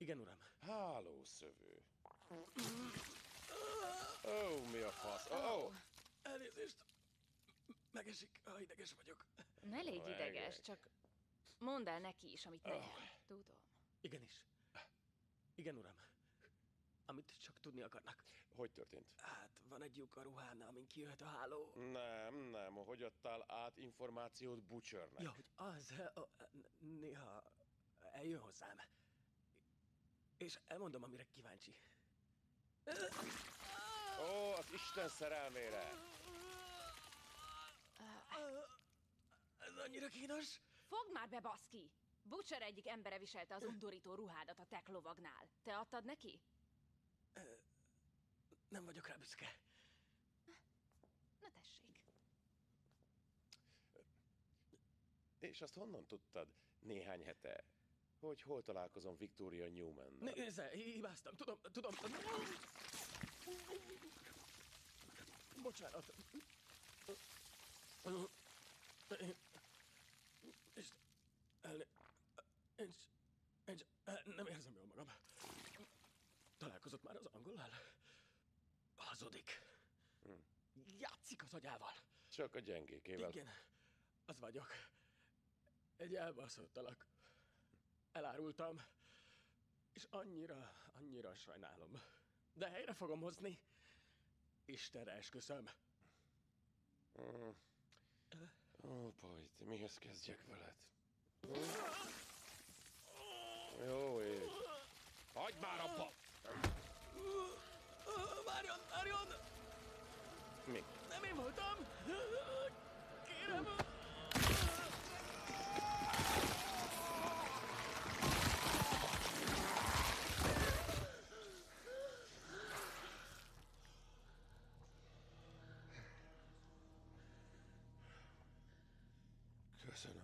Igen, uram. Hálószövő. Ó, mi a fasz? Ó! Elnézést. Megesik, ha ideges vagyok. Ne légy Meg. ideges, csak mondd el neki is, amit nekem. Tudom. Igenis. Igen, uram. Amit csak tudni akarnak. Hogy történt? Hát, van egy lyuk a ruhán, amin kijöhet a háló. Nem, hogy adtál át információt Butchernek? Ja, hogy az néha eljön hozzám. És elmondom, amire kíváncsi. Ó, az Isten szerelmére! Ez annyira kínos. Fogd már be, baszki! Butcher egyik embere viselte az undorító ruhádat a tech lovagnál. Te adtad neki? Nem vagyok rá büszke. Na tessék. És azt honnan tudtad néhány hete, hogy hol találkozom Victoria Newman-nal? Nézze, hibáztam, tudom. Bocsánat. És... nem érzem jól magam. Találkozott már az angollal? Hazudik. Játszik az agyával. Csak a gyengékével. Igen, az vagyok. Egy elbaszott alak. Elárultam. És annyira sajnálom. De helyre fogom hozni. Istenre esküszöm. Ó, Pajt, mihez kezdjek veled? Jó ég. Hagyd már abba! Várjon! Mi? Nem én voltam! Kérem! Köszönöm.